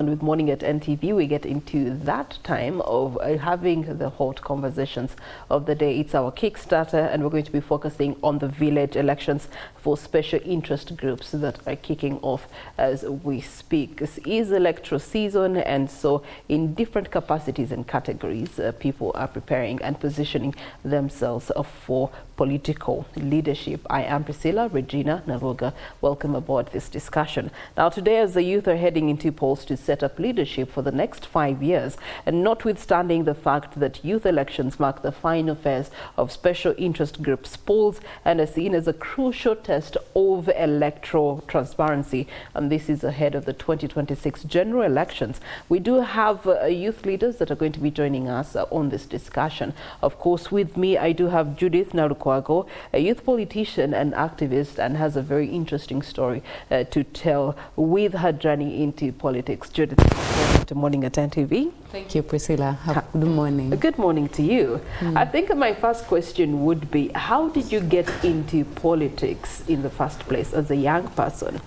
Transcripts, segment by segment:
And with Morning at NTV, we get into that time of having the hot conversations of the day. It's our Kickstarter, and we're going to be focusing on the village elections for special interest groups that are kicking off as we speak. This is electoral season, and so in different capacities and categories, people are preparing and positioning themselves for political leadership. I am Regina Nalukwago. Welcome aboard this discussion. Now today, as the youth are heading into polls to set up leadership for the next 5 years, and notwithstanding the fact that youth elections mark the final phase of special interest groups, polls and are seen as a crucial test of electoral transparency, and this is ahead of the 2026 general elections. We do have youth leaders that are going to be joining us on this discussion. Of course, with me, I do have Judith Nalukwago, a youth politician and activist, and has a very interesting story to tell with her journey into politics. Judith, welcome to Morning at NTV. Thank you, Priscilla. Good morning. Good morning to you. I think my first question would be, how did you get into politics in the first place as a young person?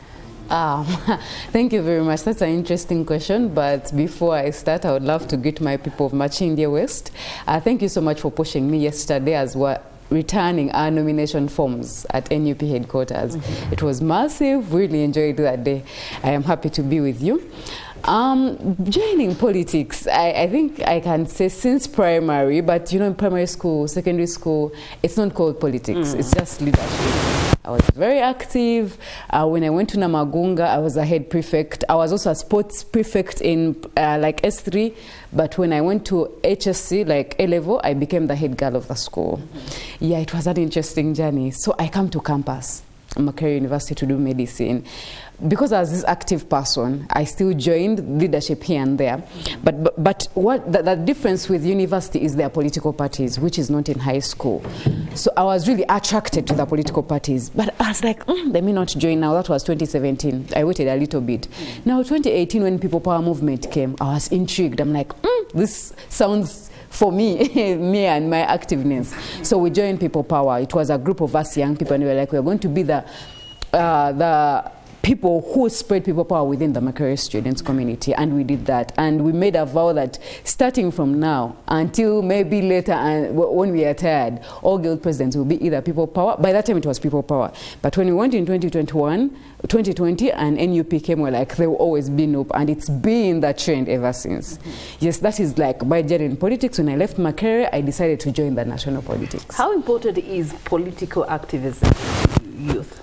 Thank you very much. That's an interesting question. But before I start, I would love to greet my people of Machindia West. Thank you so much for pushing me yesterday as well, returning our nomination forms at NUP headquarters. It was massive. Really enjoyed that day. I am happy to be with you. Joining politics, I think I can say since primary, but you know, in primary school, secondary school, it's not called politics. It's just leadership. I was very active. When I went to Namagunga, I was a head prefect. I was also a sports prefect in like S3. But when I went to HSC, like A-level, I became the head girl of the school. Yeah, it was an interesting journey. So I come to campus, Makerere University, to do medicine. Because I was this active person, I still joined leadership here and there. But what the difference with university is their political parties, which is not in high school. So I was really attracted to the political parties. But I was like, let me not join now. That was 2017. I waited a little bit. Now, 2018, when People Power movement came, I was intrigued. I'm like, this sounds for me, me and my activeness. So we joined People Power. It was a group of us young people, and we were like, we're going to be the people who spread people power within the Makerere students community, and we did that. And we made a vow that starting from now until maybe later, and when we are tired, all guild presidents will be either people power. By that time, it was people power. But when we went in 2020, and NUP came, we're like, there will always be NUP, and it's been that trend ever since. Yes, that is like my journey in politics. When I left Makerere, I decided to join the national politics. How important is political activism to youth?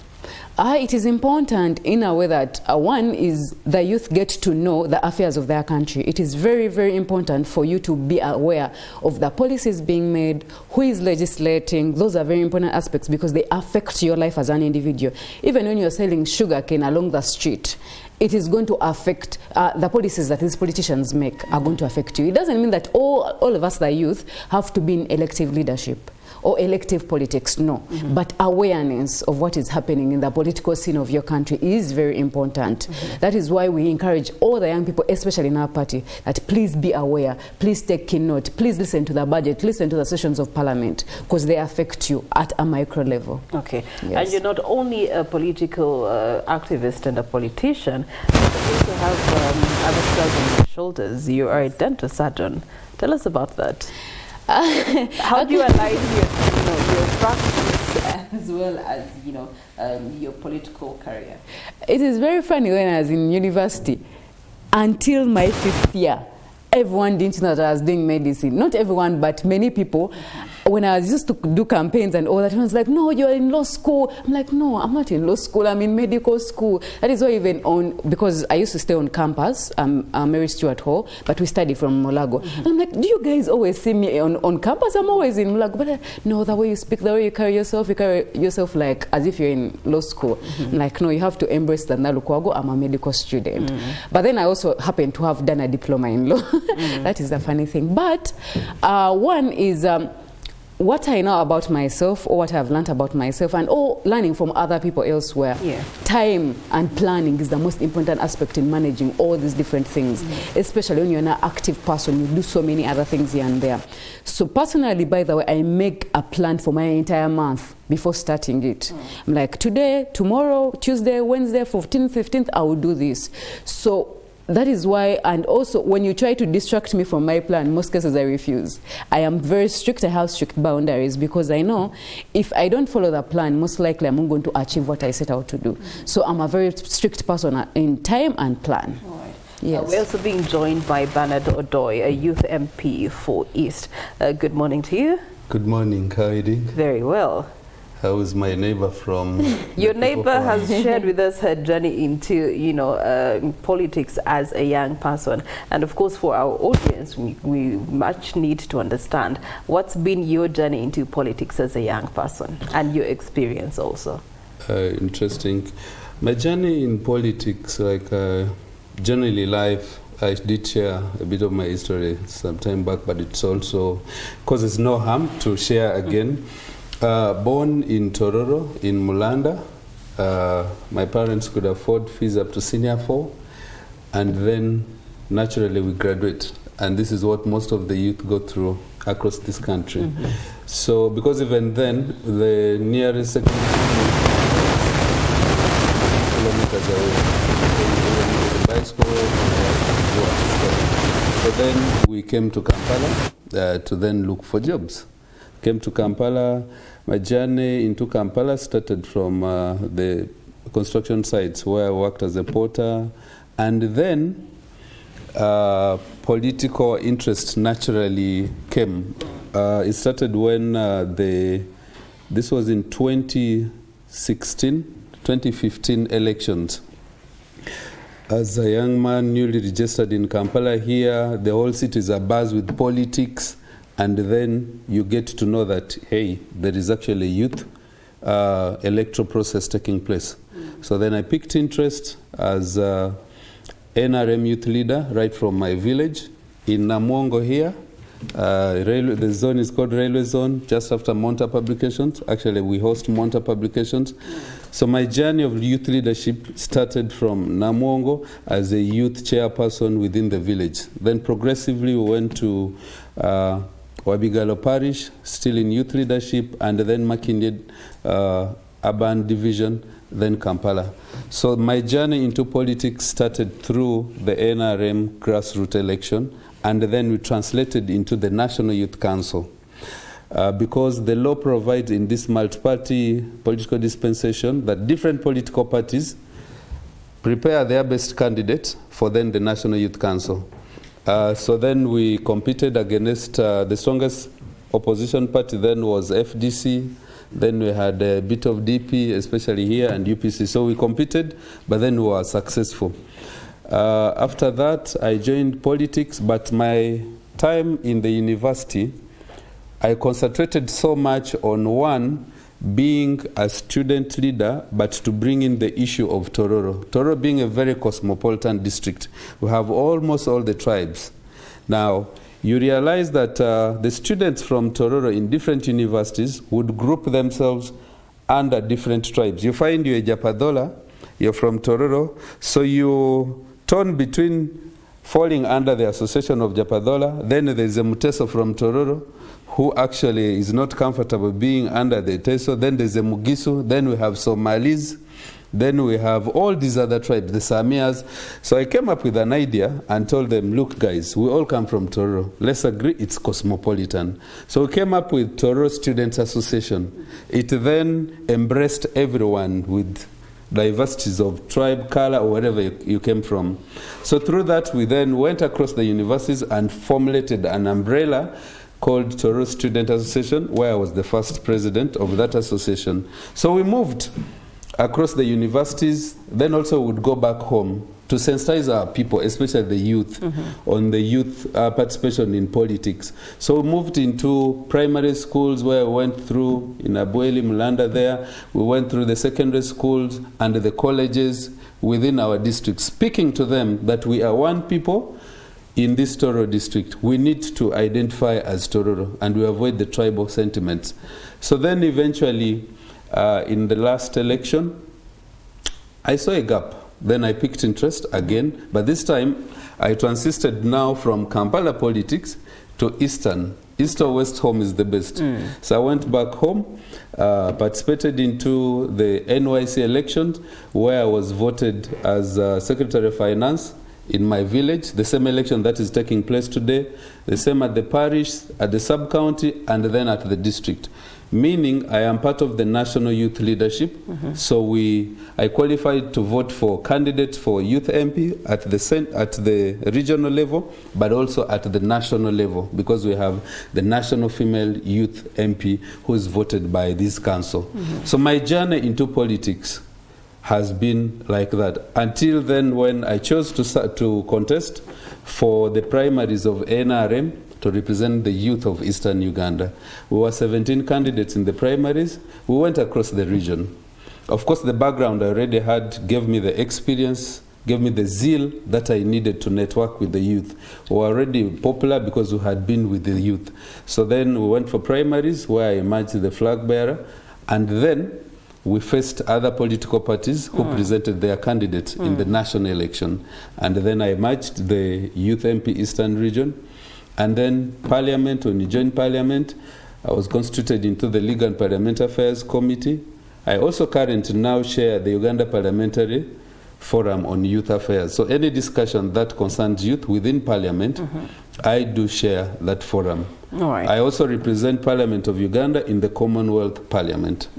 It is important in a way that one is the youth get to know the affairs of their country. It is very, very important for you to be aware of the policies being made, who is legislating. Those are very important aspects because they affect your life as an individual. Even when you're selling sugarcane along the street, it is going to affect the policies that these politicians make are going to affect you. It doesn't mean that all of us, the youth, have to be in elective leadership or elective politics, no. But awareness of what is happening in the political scene of your country is very important. That is why we encourage all the young people, especially in our party, that please be aware, please take keen note, please listen to the budget, listen to the sessions of parliament, because they affect you at a micro level. Okay, yes. And you're not only a political activist and a politician, but you also have other skills on your shoulders. You are a dental surgeon. Tell us about that. How do you align your practice as well as your political career? It is very funny. When I was in university, until my 5th year, everyone didn't know that I was doing medicine. Not everyone, but many people. When I was used to do campaigns and all that, everyone's like, no, you're in law school. I'm like, no, I'm not in law school. I'm in medical school. That is why even because I used to stay on campus, Mary Stuart Hall, but we study from Mulago. And I'm like, do you guys always see me on campus? I'm always in Mulago. But no, the way you speak, the way you carry yourself like as if you're in law school. I'm like, no, you have to embrace the Nalukwago. I'm a medical student. But then I also happen to have done a diploma in law. That is the funny thing. But one is what I know about myself, or what I've learned about myself, and learning from other people elsewhere. Time and planning is the most important aspect in managing all these different things, especially when you're an active person. You do so many other things here and there. So personally, by the way, I make a plan for my entire month before starting it. I'm like, today, tomorrow, Tuesday, Wednesday, 14th, 15th, I will do this. So that is why, and also when you try to distract me from my plan, most cases I refuse. I am very strict, I have strict boundaries, because I know if I don't follow the plan, most likely I'm not going to achieve what I set out to do. So I'm a very strict person in time and plan. All right. Yes. We're also being joined by Bernard Odoi, a youth MP for East. Good morning to you. Good morning, how are you doing? Very well. How is my neighbor from? Your neighbor has shared with us her journey into, politics as a young person. And of course, for our audience, we much need to understand what's been your journey into politics as a young person and your experience also. Interesting. My journey in politics, like generally life, I did share a bit of my history some time back, but it's also causes no harm to share again. Born in Tororo, in Mulanda. My parents could afford fees up to senior 4, and then naturally we graduate. And this is what most of the youth go through across this country. So, because even then, the nearest secondary kilometers away, so then we came to Kampala to then look for jobs. Came to Kampala. My journey into Kampala started from the construction sites where I worked as a porter, and then political interest naturally came. It started when this was in 2015 elections. As a young man newly registered in Kampala here, the whole city is abuzz with politics. And then you get to know that, hey, there is actually a youth electoral process taking place. So then I picked interest as NRM youth leader right from my village in Namongo here. The zone is called Railway Zone, just after Monta Publications. Actually, we host Monta Publications. So my journey of youth leadership started from Namongo as a youth chairperson within the village. Then progressively we went to Wabigalo Parish, still in youth leadership, and then Makindye Urban Division, then Kampala. So my journey into politics started through the NRM grassroots election, and then we translated into the National Youth Council. Because the law provides in this multi-party political dispensation that different political parties prepare their best candidate for then the National Youth Council. So then we competed against the strongest opposition party then was FDC. Then we had a bit of DP, especially here, and UPC. So we competed, but then we were successful. After that, I joined politics, but my time in the university, I concentrated so much on one, being a student leader, but to bring in the issue of Tororo. Tororo being a very cosmopolitan district. We have almost all the tribes. Now, you realize that the students from Tororo in different universities would group themselves under different tribes. You find you're a Japadola, you're from Tororo, so you torn between falling under the Association of Japadola, then there's a Muteso from Tororo, who actually is not comfortable being under the Teso. Then there's a Mugisu, then we have Somalis, then we have all these other tribes, the Samias. So I came up with an idea and told them, look guys, we all come from Tororo. Let's agree it's cosmopolitan. So we came up with Tororo Students Association. It then embraced everyone with diversities of tribe, color, or wherever you came from. So through that, we then went across the universities and formulated an umbrella called Tororo Student Association, where I was the first president of that association. So we moved across the universities, then also would go back home to sensitize our people, especially the youth, on the youth participation in politics. So we moved into primary schools where we went through, in Abueli, Mulanda there, we went through the secondary schools and the colleges within our district, speaking to them that we are one people in this Tororo district. We need to identify as Tororo and we avoid the tribal sentiments. So then eventually, in the last election, I saw a gap. Then I picked interest again, but this time I transited now from Kampala politics to Eastern. East or West home is the best. So I went back home, participated into the NYC elections, where I was voted as Secretary of Finance in my village, the same election that is taking place today, the same at the parish, at the sub-county, and then at the district. Meaning I am part of the national youth leadership, so I qualified to vote for candidates for youth MP at the regional level, but also at the national level, because we have the national female youth MP who is voted by this council. So my journey into politics has been like that. Until then, when I chose to contest for the primaries of NRM, to represent the youth of Eastern Uganda. We were 17 candidates in the primaries. We went across the region. Of course, the background I already had gave me the experience, gave me the zeal that I needed to network with the youth. We were already popular because we had been with the youth. So then we went for primaries where I emerged the flag bearer, and then we faced other political parties who presented their candidates in the national election. And then I emerged the Youth MP Eastern Region. And then Parliament, when you joined Parliament, I was constituted into the Legal and Parliamentary Affairs Committee. I also currently now chair the Uganda Parliamentary Forum on Youth Affairs. So any discussion that concerns youth within Parliament, I do share that forum. All right. I also represent Parliament of Uganda in the Commonwealth Parliament.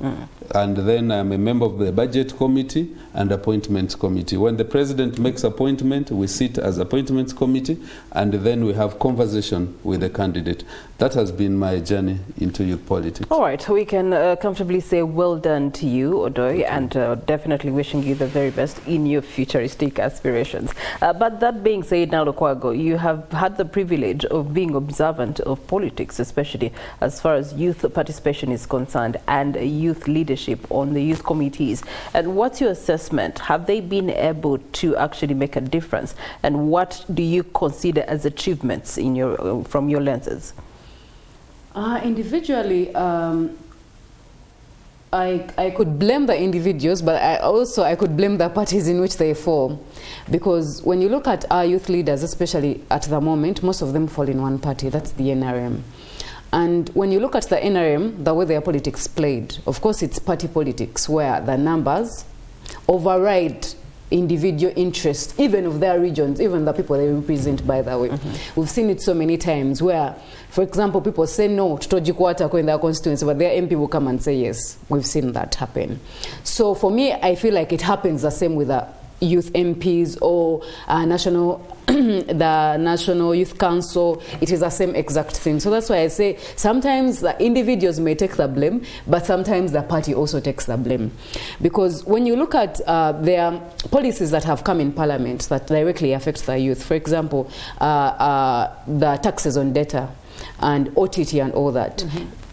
And then I'm a member of the Budget Committee and Appointments Committee. When the President makes appointment, we sit as Appointments Committee, and then we have conversation with the candidate. That has been my journey into youth politics. All right, we can comfortably say well done to you, Odoi, and definitely wishing you the very best in your futuristic aspirations. But that being said, Nalukwago, you have had the privilege of being observant of politics, especially as far as youth participation is concerned and youth leadership on the youth committees. And what's your assessment? Have they been able to actually make a difference? And what do you consider as achievements in your from your lenses? Individually, I could blame the individuals, but I could blame the parties in which they fall. Because when you look at our youth leaders, especially at the moment, most of them fall in one party, that's the NRM. And when you look at the NRM, the way their politics played, of course it's party politics where the numbers override individual interest, even of their regions, even the people they represent, by the way. We've seen it so many times where, for example, people say no to Tojikwata in their constituency, but their MP will come and say yes. We've seen that happen. So for me, I feel like it happens the same with the youth MPs or the National Youth Council. It is the same exact thing. So that's why I say sometimes the individuals may take the blame, but sometimes the party also takes the blame. Because when you look at their policies that have come in Parliament that directly affect the youth, for example, the taxes on data and OTT and all that,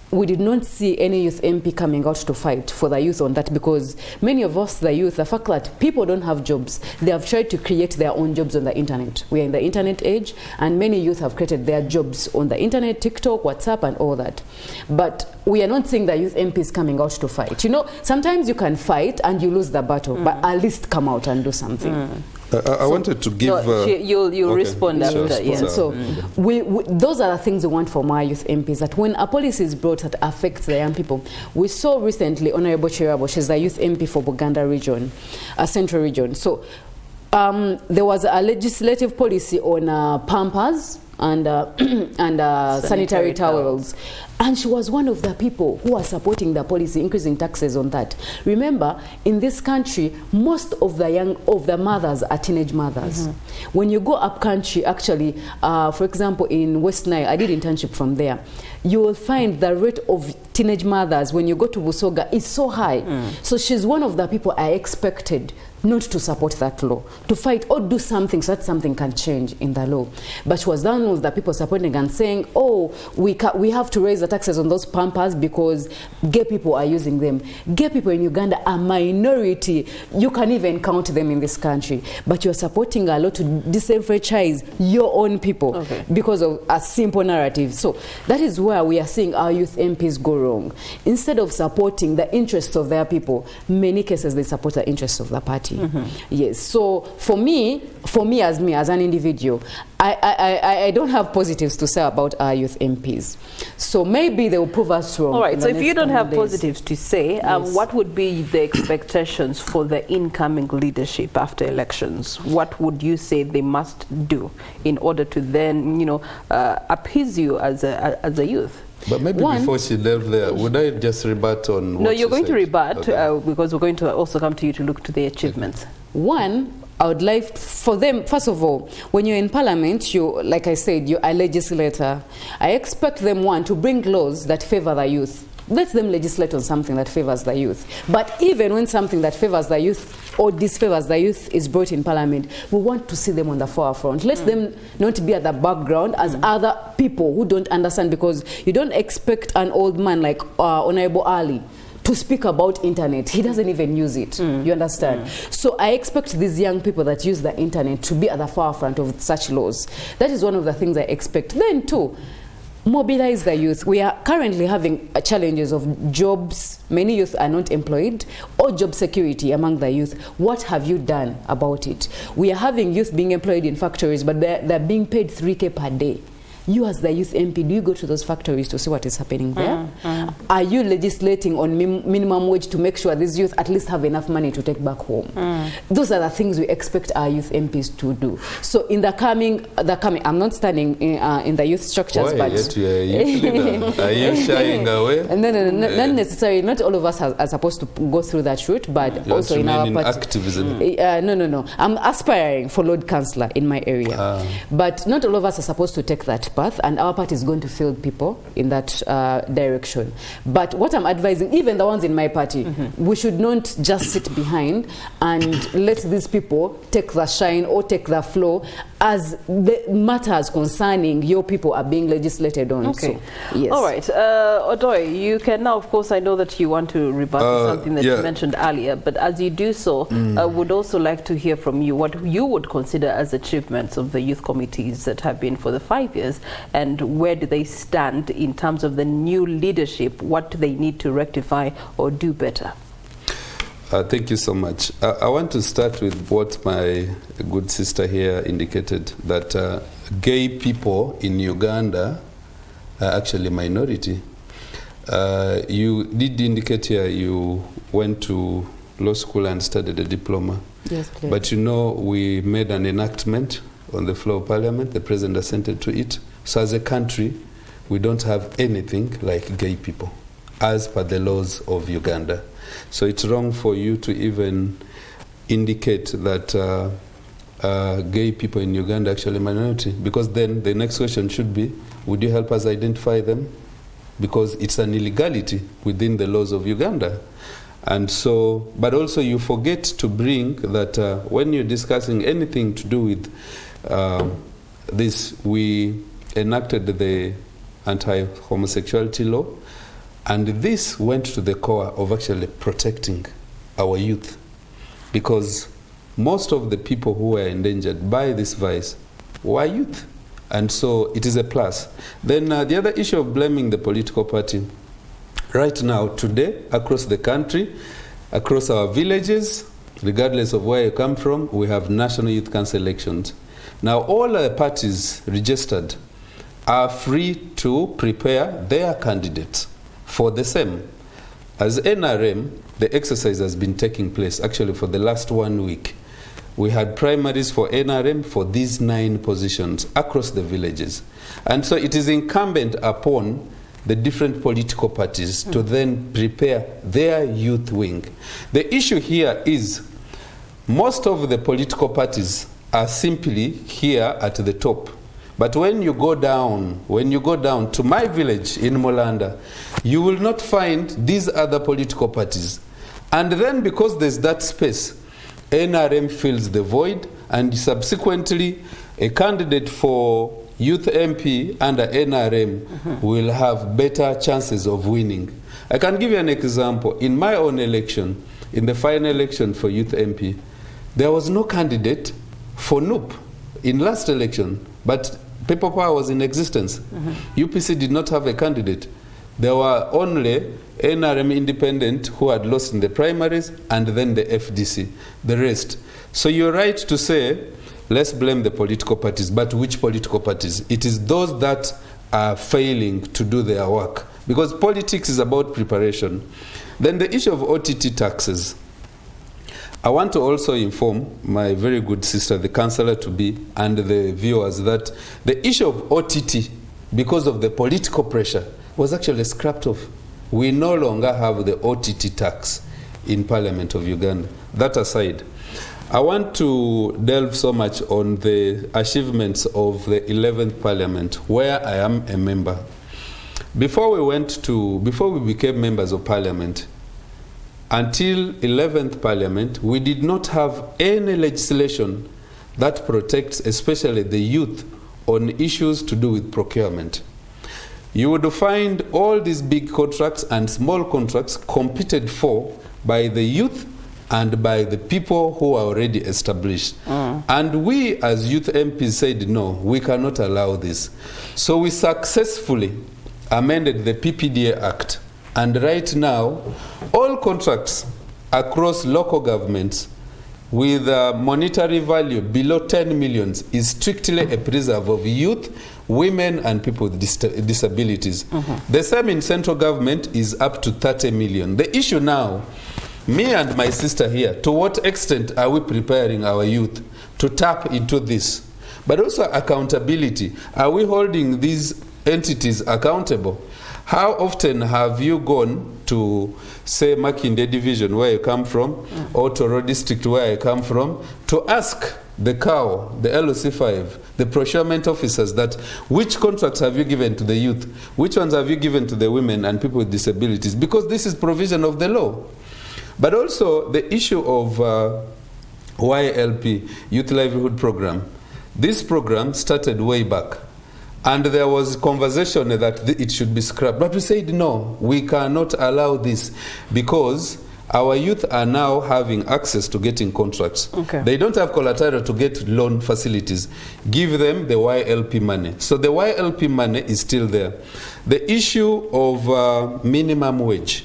we did not see any youth MP coming out to fight for the youth on that, because many of us, the youth, the fact that people don't have jobs, they have tried to create their own jobs on the internet. We are in the internet age, and many youth have created their jobs on the internet, TikTok, WhatsApp, and all that. But we are not seeing the youth MPs coming out to fight. You know, sometimes you can fight and you lose the battle, but at least come out and do something. I wanted to give... No, you'll respond after. Sure. Yeah. So those are the things we want from our youth MPs, that when a policy is brought that affects the young people. We saw recently Honorable Chairperson, she's the youth MP for Buganda region, Central region. So there was a legislative policy on Pampers and sanitary towels. And she was one of the people who are supporting the policy, increasing taxes on that. Remember, in this country, most of the mothers are teenage mothers. When you go up country, actually, for example, in West Nile, I did internship from there, you will find the rate of teenage mothers when you go to Busoga is so high. So she's one of the people I expected not to support that law, to fight or do something so that something can change in the law. But she was one of the people supporting and saying, oh, we have to raise the taxes on those Pampers because gay people are using them. Gay people in Uganda are minority. You can even count them in this country. But you're supporting a law to disenfranchise your own people because of a simple narrative. So that is where we are seeing our youth MPs go wrong. Instead of supporting the interests of their people, many cases they support the interests of the party. community. Yes, so for me as an individual, I don't have positives to say about our youth MPs. So maybe they will prove us wrong. All right, so if you don't have days. positives to say, Yes. what would be the expectations for the incoming leadership after elections? What would you say they must do in order to then, appease you as a youth? But maybe before she left there, would I just rebut on what No, you're going to said? rebut, Okay. because we're going to also come to you to look to the achievements. One, I would like for them, first of all, when you're in parliament, like I said, you're a legislator. I expect them, one, to bring laws that favor the youth. Let them legislate on something that favors the youth. But even when something that favors the youth or disfavors the youth is brought in parliament, we want to see them on the forefront. Let them not be at the background as other people who don't understand, because you don't expect an old man like Honorable Ali to speak about internet. He doesn't even use it. You understand? So I expect these young people that use the internet to be at the forefront of such laws. That is one of the things I expect. Then too, mobilize the youth. We are currently having challenges of jobs. Many youth are not employed, or job security among the youth. What have you done about it? We are having youth being employed in factories, but they're being paid 3K per day. You as the youth MP, do you go to those factories to see what is happening there? Are you legislating on minimum wage to make sure these youth at least have enough money to take back home? Those are the things we expect our youth MPs to do. So in the coming, I'm not standing in the youth structures, Why? but Yet you are a youth leader. Are you shying away? No, not necessarily. Not all of us are supposed to go through that route, but You also in our party. activism. No. I'm aspiring for Lord Councillor in my area, but not all of us are supposed to take that path, and our party is going to field people in that direction. But what I'm advising, even the ones in my party, we should not just sit behind and let these people take the shine or take the flow as the matters concerning your people are being legislated on. Okay. So, yes. All right. Odoi, you can now, of course, I know that you want to rebut something that you mentioned earlier, but as you do so, I would also like to hear from you what you would consider as achievements of the youth committees that have been for the 5 years, and where do they stand in terms of the new leadership? What do they need to rectify or do better? Thank you so much. I want to start with what my good sister here indicated, that gay people in Uganda are actually minority. You did indicate here you went to law school and studied a diploma. Yes, please. But we made an enactment on the floor of parliament. The president assented to it. So as a country, we don't have anything like gay people as per the laws of Uganda. So it's wrong for you to even indicate that gay people in Uganda are actually a minority, because then the next question should be, would you help us identify them? Because it's an illegality within the laws of Uganda. And so, but also you forget to bring that when you're discussing anything to do with this, we enacted the anti-homosexuality law, and this went to the core of actually protecting our youth, because most of the people who were endangered by this vice were youth, and so it is a plus. Then the other issue of blaming the political party. Right now, today, across the country, across our villages, regardless of where you come from, we have National Youth Council elections. Now, all the parties registered are free to prepare their candidates for the same. As NRM, the exercise has been taking place actually for the last 1 week. We had primaries for NRM for these 9 positions across the villages. And so it is incumbent upon the different political parties to then prepare their youth wing. The issue here is most of the political parties are simply here at the top. But when you go down to my village in Molanda, you will not find these other political parties. And then because there's that space, NRM fills the void, and subsequently a candidate for youth MP under NRM will have better chances of winning. I can give you an example. In my own election, in the final election for youth MP, there was no candidate for NUP in last election, but People Power was in existence. UPC did not have a candidate. There were only NRM independent who had lost in the primaries, and then the FDC, the rest. So you're right to say, let's blame the political parties, but which political parties? It is those that are failing to do their work, because politics is about preparation. Then the issue of OTT taxes. I want to also inform my very good sister, the councillor-to-be, and the viewers that the issue of OTT, because of the political pressure, was actually scrapped off. We no longer have the OTT tax in Parliament of Uganda. That aside, I want to delve so much on the achievements of the 11th Parliament, where I am a member. Before we became members of Parliament, until 11th Parliament, we did not have any legislation that protects especially the youth on issues to do with procurement. You would find all these big contracts and small contracts competed for by the youth and by the people who are already established. And we as youth MPs said, no, we cannot allow this. So we successfully amended the PPDA Act. And right now, all contracts across local governments with a monetary value below 10 million is strictly a preserve of youth, women, and people with disabilities. The same in central government is up to 30 million. The issue now, me and my sister here, to what extent are we preparing our youth to tap into this? But also accountability. Are we holding these entities accountable? How often have you gone to, say, Makinde Division, where you come from, or Toro District, where I come from, to ask the COW, the LOC5, the procurement officers, that which contracts have you given to the youth? Which ones have you given to the women and people with disabilities? Because this is provision of the law. But also the issue of YLP, Youth Livelihood Program. This program started way back. And there was conversation that it should be scrapped. But we said, no, we cannot allow this, because our youth are now having access to getting contracts. They don't have collateral to get loan facilities. Give them the YLP money. So the YLP money is still there. The issue of minimum wage,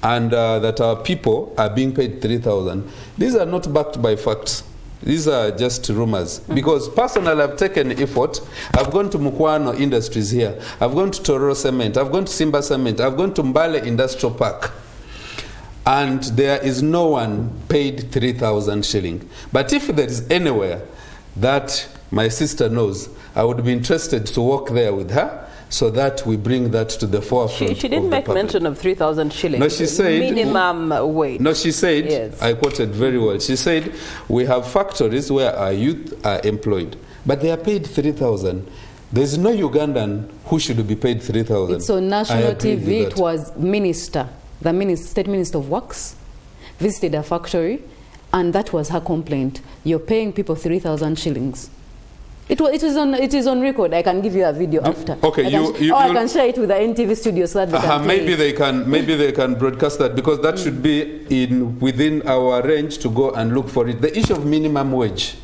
and that our people are being paid 3,000. These are not backed by facts. These are just rumors. Because personally, I've taken effort. I've gone to Mukwano Industries here. I've gone to Tororo Cement. I've gone to Simba Cement. I've gone to Mbale Industrial Park. And there is no one paid 3,000 shilling. But if there is anywhere that my sister knows, I would be interested to walk there with her, so that we bring that to the forefront. She didn't make mention of 3,000 shillings. No, she said minimum wage. No, she said, yes. I quoted very well. She said, we have factories where our youth are employed, but they are paid 3,000. There's no Ugandan who should be paid 3,000. It's on national TV. It was the State Minister of Works visited a factory, and that was her complaint. You're paying people 3,000 shillings. It is on record. I can give you a video after. Okay, I can share it with the NTV studio so that they can maybe they can broadcast that, because that should be within our range to go and look for it. The issue of minimum wage.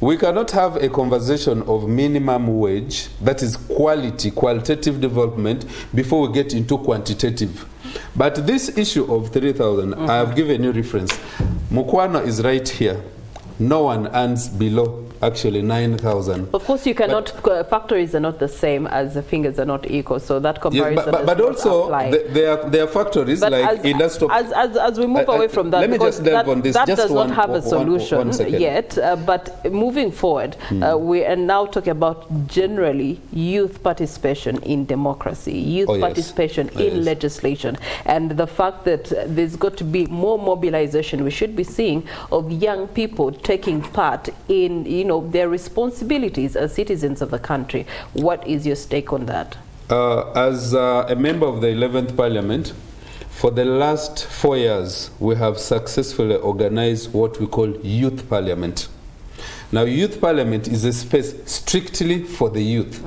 We cannot have a conversation of minimum wage, that is qualitative development, before we get into quantitative. But this issue of 3,000, I have given you reference. Mukwano is right here. No one earns below actually 9,000. Of course, you cannot. Factories are not the same as the fingers are not equal, so that comparison. Yeah, but also there are factories but like industrial. As we move away from that, let me just delve on this. That just does not have a solution yet. But moving forward, we are now talking about generally youth participation in democracy, youth participation in legislation, and the fact that there's got to be more mobilization. We should be seeing of young people taking part in their responsibilities as citizens of the country. What is your stake on that? As a member of the 11th Parliament, for the last 4 years, we have successfully organized what we call Youth Parliament. Now, Youth Parliament is a space strictly for the youth,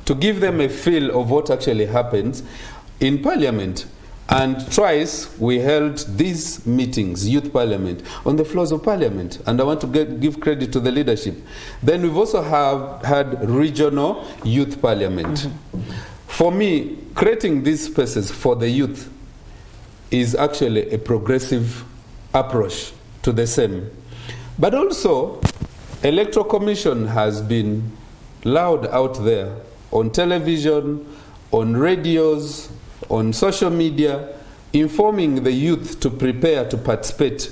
to give them a feel of what actually happens in Parliament. And twice we held these meetings, Youth Parliament, on the floors of Parliament. And I want to give credit to the leadership. Then we've also had regional Youth Parliament. For me, creating these spaces for the youth is actually a progressive approach to the same. But also, Electoral Commission has been loud out there on television, on radios, on social media, informing the youth to prepare to participate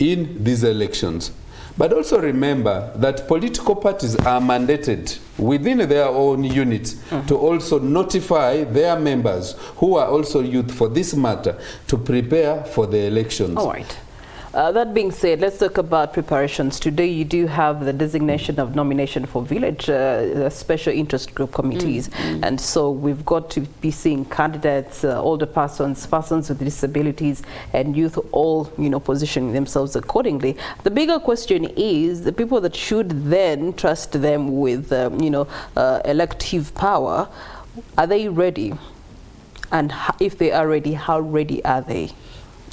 in these elections. But also remember that political parties are mandated within their own units to also notify their members who are also youth for this matter to prepare for the elections. All right. That being said, let's talk about preparations. Today you do have the designation of nomination for village special interest group committees. And so we've got to be seeing candidates, older persons, persons with disabilities, and youth all, you know, positioning themselves accordingly. The bigger question is the people that should then trust them with, elective power, are they ready? And if they are ready, how ready are they?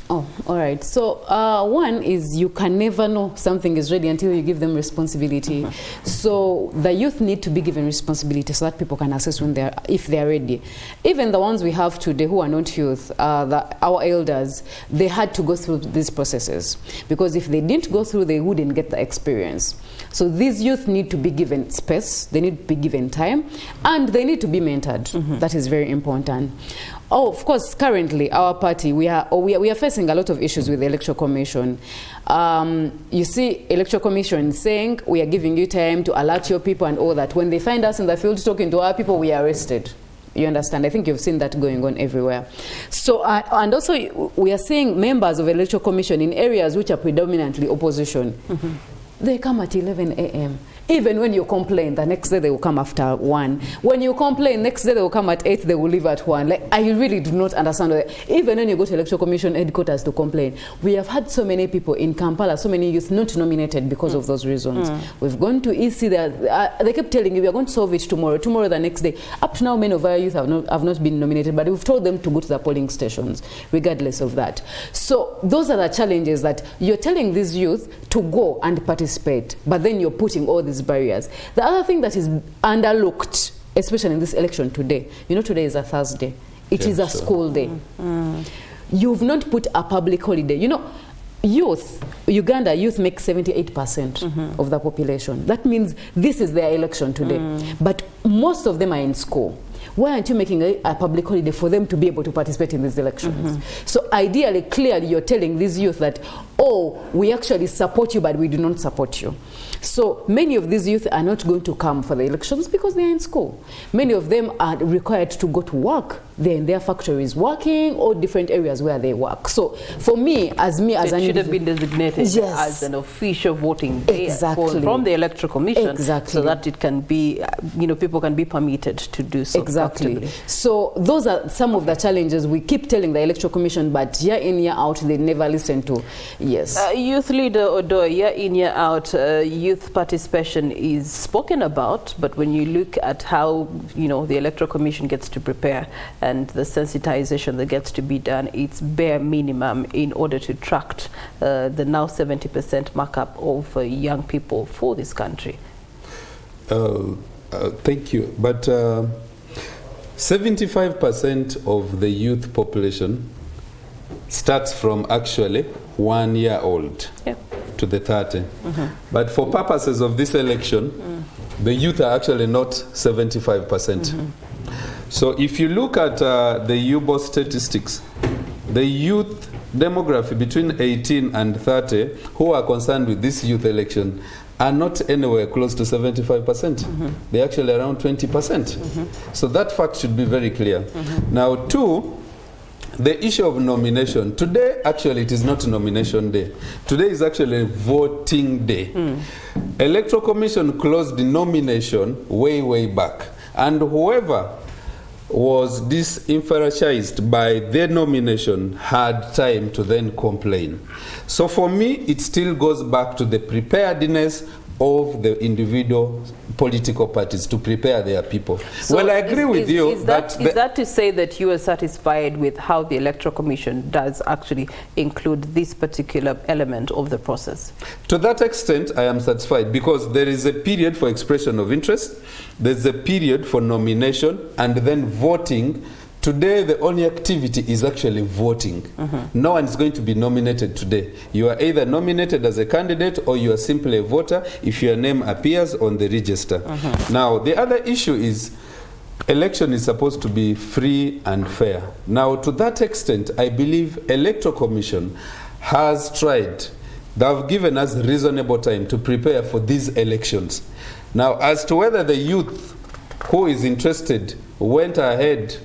Oh, all right. So one is you can never know something is ready until you give them responsibility. So the youth need to be given responsibility so that people can assess when if they are ready. Even the ones we have today who are not youth, our elders, they had to go through these processes because if they didn't go through, they wouldn't get the experience. So these youth need to be given space, they need to be given time, and they need to be mentored. That is very important. Oh, of course, currently our party, we are facing a lot of issues with the Electoral Commission. You see, Electoral Commission saying we are giving you time to alert your people and all that. When they find us in the field talking to our people, we are arrested. You understand? I think you've seen that going on everywhere. So, and also we are seeing members of Electoral Commission in areas which are predominantly opposition. They come at 11 a.m. Even when you complain, the next day they will come after 1. When you complain, next day they will come at 8, they will leave at 1. Like, I really do not understand that. Even when you go to Electoral Commission headquarters to complain, we have had so many people in Kampala, so many youth not nominated because of those reasons. We've gone to EC, they kept telling you, we are going to solve it tomorrow, the next day. Up to now, many of our youth have not been nominated, but we've told them to go to the polling stations, regardless of that. So those are the challenges that you're telling these youth to go and participate, but then you're putting all these barriers. The other thing that is underlooked, especially in this election today, you know, today is a Thursday. It is a school day. You've not put a public holiday. You know, Uganda youth make 78% of the population. That means this is their election today. But most of them are in school. Why aren't you making a public holiday for them to be able to participate in these elections? So ideally, clearly, you're telling these youth that, oh, we actually support you, but we do not support you. So many of these youth are not going to come for the elections because they are in school. Many of them are required to go to work. They're in their factories working or different areas where they work. So for me, as an should have been designated as an official voting day from the Electoral Commission, so that it can be, people can be permitted to do so. Exactly. So those are some of the challenges we keep telling the Electoral Commission, but year in, year out, they never listen to. Yes. Youth leader Odoi, year in, year out, youth participation is spoken about, but when you look at how, the Electoral Commission gets to prepare and the sensitization that gets to be done, it's bare minimum in order to attract the now 70% markup of young people for this country. Thank you. But 75% of the youth population starts from actually 1 year old to the 30. But for purposes of this election, the youth are actually not 75%. So if you look at the UBO statistics, the youth demography between 18 and 30 who are concerned with this youth election are not anywhere close to 75%. They're actually around 20%. So that fact should be very clear. Now, two, the issue of nomination. Today, actually, it is not nomination day. Today is actually voting day. Electoral Commission closed the nomination way back. And whoever was disenfranchised by their nomination had time to then complain. So for me, it still goes back to the preparedness of the individual political parties to prepare their people. So well, I agree with you. Is that to say that you are satisfied with how the Electoral Commission does actually include this particular element of the process? To that extent, I am satisfied, because there is a period for expression of interest, there's a period for nomination, and then voting. Today, the only activity is actually voting. No one is going to be nominated today. You are either nominated as a candidate or you are simply a voter if your name appears on the register. Now, the other issue is election is supposed to be free and fair. Now, to that extent, I believe Electoral Commission has tried. They have given us reasonable time to prepare for these elections. Now, as to whether the youth who is interested went ahead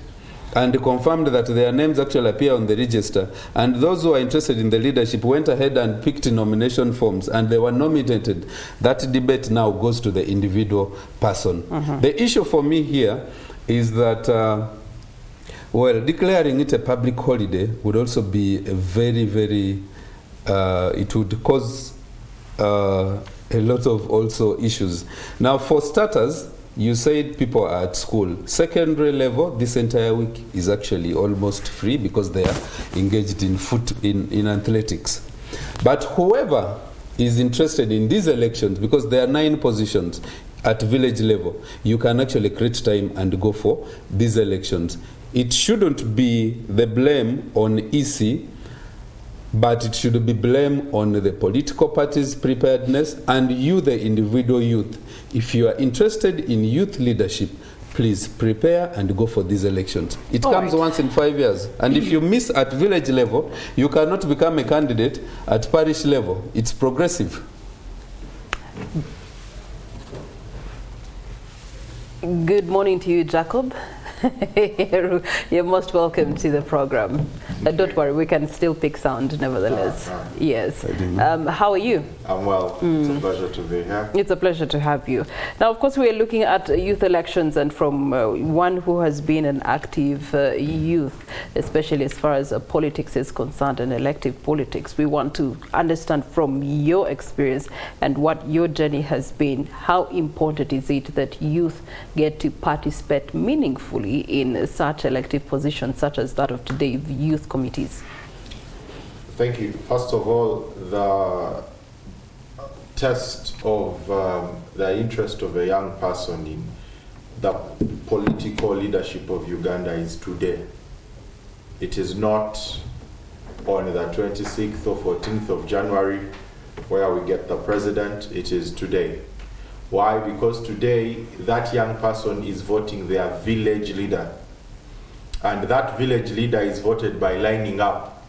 and confirmed that their names actually appear on the register, and those who are interested in the leadership went ahead and picked nomination forms and they were nominated, that debate now goes to the individual person. The issue for me here is that, well, declaring it a public holiday would also be a very, very, it would cause a lot of also issues. Now, for starters, you said people are at school. Secondary level, this entire week is actually almost free because they are engaged in athletics. But whoever is interested in these elections, because there are 9 positions at village level, you can actually create time and go for these elections. It shouldn't be the blame on EC, but it should be blame on the political parties' preparedness and you, the individual youth. If you are interested in youth leadership, please prepare and go for these elections. It comes once in 5 years. And if you miss at village level, you cannot become a candidate at parish level. It's progressive. Good morning to you, Jacob. You're most welcome to the program. Don't worry, we can still pick sound nevertheless. Yes. How are you? I'm well. It's a pleasure to be here. It's a pleasure to have you. Now, of course, we are looking at youth elections, and from one who has been an active youth, especially as far as politics is concerned and elective politics, we want to understand from your experience and what your journey has been, how important is it that youth get to participate meaningfully in such elective positions such as that of today, youth committees? Thank you. First of all, the test of the interest of a young person in the political leadership of Uganda is today. It is not on the 26th or 14th of January where we get the president. It is today. Why? Because today that young person is voting their village leader, and that village leader is voted by lining up.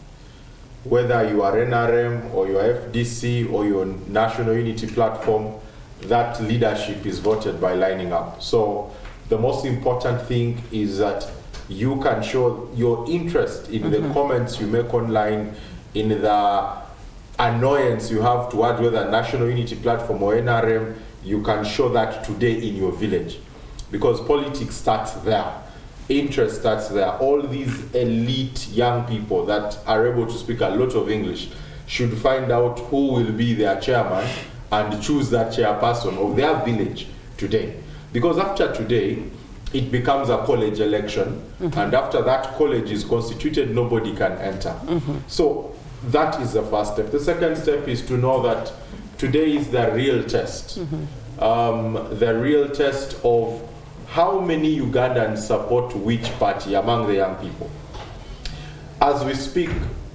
Whether you are NRM or your FDC or your National Unity Platform, that leadership is voted by lining up. So the most important thing is that you can show your interest in the comments you make online, in the annoyance you have toward whether National Unity Platform or NRM. You can show that today in your village, because politics starts there, interest starts there. All these elite young people that are able to speak a lot of English should find out who will be their chairman and choose that chairperson of their village today. Because after today, it becomes a college election, and after that college is constituted, nobody can enter. So that is the first step. The second step is to know that today is the real test. The real test of how many Ugandans support which party among the young people. As we speak,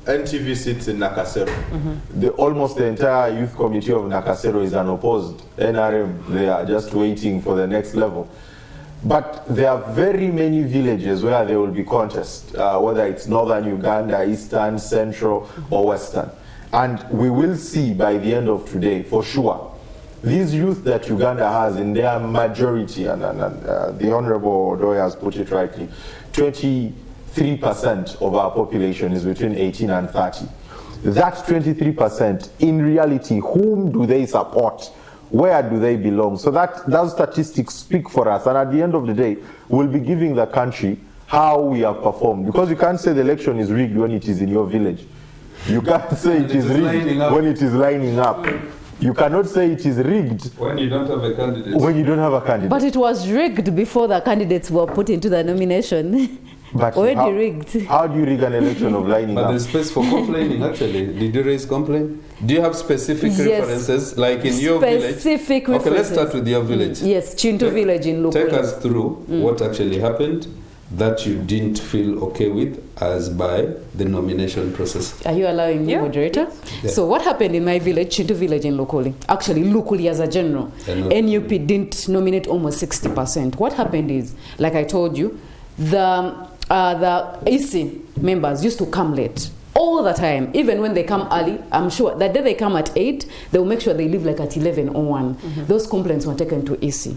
NTV sits in Nakasero. Almost the entire youth committee of Nakasero is unopposed. NRM, they are just waiting for the next level. But there are very many villages where there will be contests, whether it's northern Uganda, eastern, central, or western. And we will see by the end of today, for sure, these youth that Uganda has in their majority, and the Honorable Odoi has put it rightly, 23% of our population is between 18 and 30. That 23%, in reality, whom do they support? Where do they belong? So those statistics speak for us. And at the end of the day, we'll be giving the country how we have performed. Because you can't say the election is rigged when it is in your village. You can't say it is rigged when it is lining up. You cannot say it is rigged when you don't have a candidate. When you don't have a candidate. But it was rigged before the candidates were put into the nomination. But already rigged. How do you rig an election of lining But up? there's space for complaining, actually. Did you raise complaint? Do you have specific references, like in your village? Specific references. Okay, let's start with your village. Yes, Chintu village in Lukuli. Take us through what actually happened that you didn't feel okay with as by the nomination process. Are you allowing me, moderator? Yeah. So what happened in my village, Chintu village in Lukuli? Actually, Lukuli as a general, NUP didn't nominate almost 60%. What happened is, like I told you, the EC members used to come late all the time. Even when they come early, I'm sure that day they come at 8, they will make sure they leave like at 11 or 1. Those complaints were taken to EC.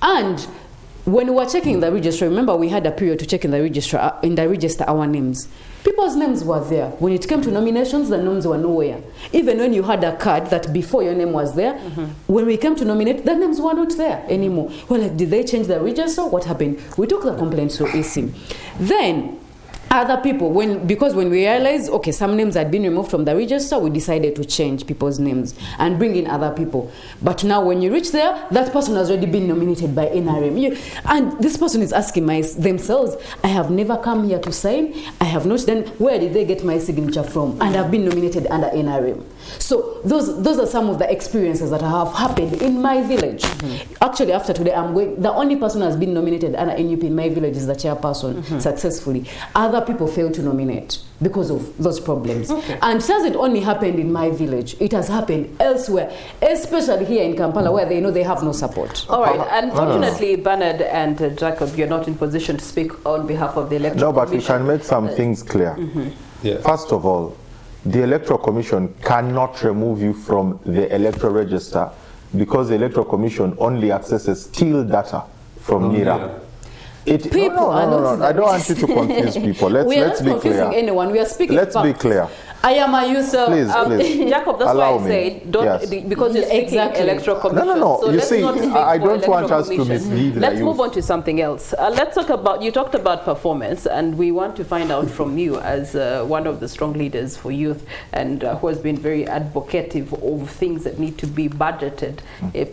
And when we were checking the register, remember we had a period to check in the register our names. People's names were there. When it came to nominations, the names were nowhere. Even when you had a card that before your name was there, when we came to nominate, the names were not there anymore. Well, like, did they change the register? What happened? We took the complaint to EC. Then other people, because when we realized, okay, some names had been removed from the register, we decided to change people's names and bring in other people. But now when you reach there, that person has already been nominated by NRM. And this person is asking themselves, I have never come here to sign. I have not done, where did they get my signature from? And I've been nominated under NRM. So those are some of the experiences that have happened in my village. Actually, after today, the only person who has been nominated under NUP in my village is the chairperson successfully. Other people failed to nominate because of those problems. And it hasn't only happened in my village, it has happened elsewhere, especially here in Kampala, where they know they have no support. All right, unfortunately, Bernard and Jacob, you're not in position to speak on behalf of the Electoral Commission. No, but we can make some things clear. First of all, the Electoral Commission cannot remove you from the electoral register because the Electoral Commission only accesses still data from NIRA. People are not. I don't want you to confuse people. Let's be clear. Anyone. We are speaking. Let's be clear. I am a user. Please. Jacob, that's Allow why I said, don't, because you're speaking Electoral Commission. No. So you see, I don't want us to mislead. Let's move on to something else. Let's talk about, you talked about performance, and we want to find out from you as one of the strong leaders for youth and who has been very advocative of things that need to be budgeted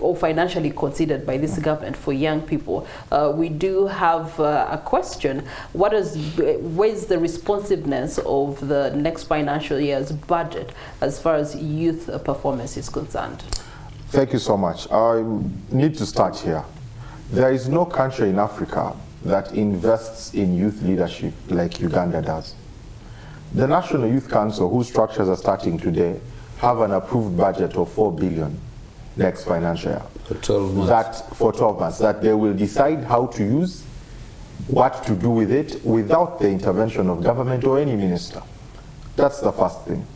or financially considered by this government for young people. We do have a question. Where's the responsiveness of the next financial year's budget as far as youth performance is concerned? Thank you so much. I need to start here. There is no country in Africa that invests in youth leadership like Uganda does. The National Youth Council, whose structures are starting today, have an approved budget of 4 billion next financial year. For 12 months. For 12 months, that they will decide how to use, what to do with it, without the intervention of government or any minister. That's the first thing.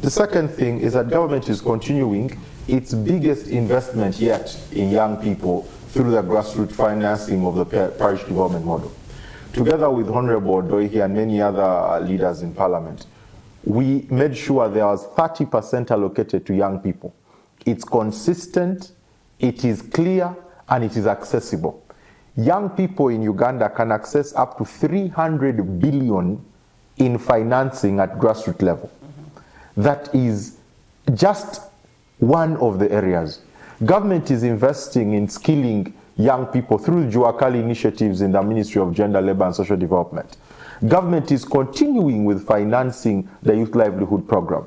The second thing is that government is continuing its biggest investment yet in young people through the grassroots financing of the parish development model. Together with Honorable Odoi here and many other leaders in Parliament, we made sure there was 30% allocated to young people. It's consistent, it is clear, and it is accessible. Young people in Uganda can access up to 300 billion in financing at grassroots level. That is just one of the areas. Government is investing in skilling young people through Juakali initiatives in the Ministry of Gender, Labour and Social Development. Government is continuing with financing the Youth Livelihood Program.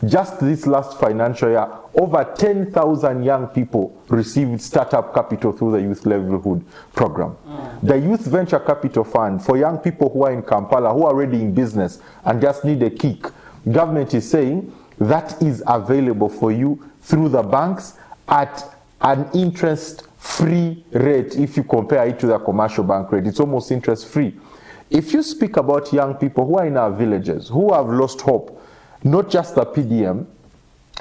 Just this last financial year, over 10,000 young people received startup capital through the Youth Livelihood Program. The Youth Venture Capital Fund for young people who are in Kampala, who are already in business and just need a kick, government is saying that is available for you through the banks at an interest-free rate. If you compare it to the commercial bank rate, it's almost interest-free. If you speak about young people who are in our villages, who have lost hope, not just the PDM,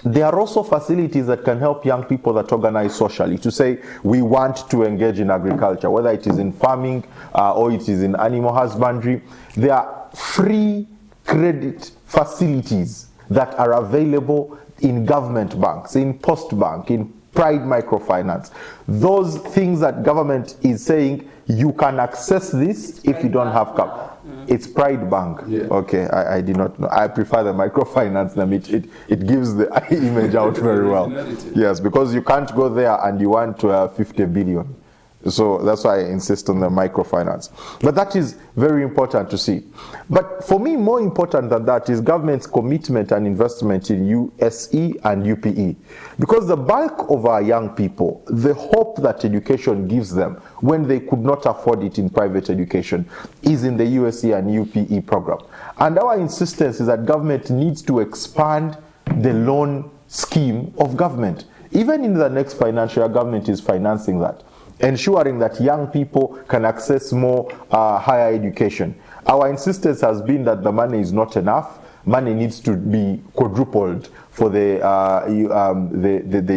there are also facilities that can help young people that organize socially to say, we want to engage in agriculture, whether it is in farming or it is in animal husbandry. There are free credit facilities that are available in government banks, in Post Bank, in Pride Microfinance. Those things that government is saying, you can access this if you don't have capital. It's Pride Bank. Yeah. Okay, I did not know. I prefer the microfinance limit. It gives the image out very well. Yes, because you can't go there and you want 50 billion. So that's why I insist on the microfinance. But that is very important to see. But for me, more important than that is government's commitment and investment in USE and UPE. Because the bulk of our young people, the hope that education gives them when they could not afford it in private education is in the USE and UPE program. And our insistence is that government needs to expand the loan scheme of government. Even in the next financial year, government is financing that, ensuring that young people can access more higher education. Our insistence has been that the money is not enough. Money needs to be quadrupled for the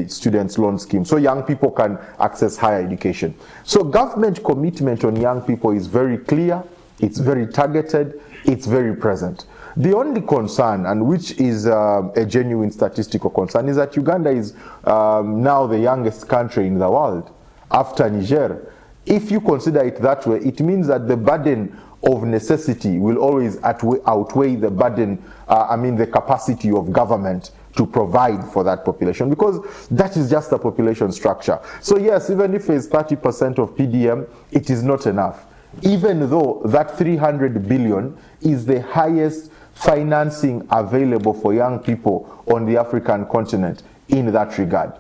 students' loan scheme, so young people can access higher education. So government commitment on young people is very clear, it's very targeted, it's very present. The only concern, and which is a genuine statistical concern, is that Uganda is now the youngest country in the world, after Niger. If you consider it that way, it means that the burden of necessity will always outweigh the burden, the capacity of government to provide for that population, because that is just the population structure. So yes, even if it's 30% of PDM, it is not enough. Even though that 300 billion is the highest financing available for young people on the African continent in that regard.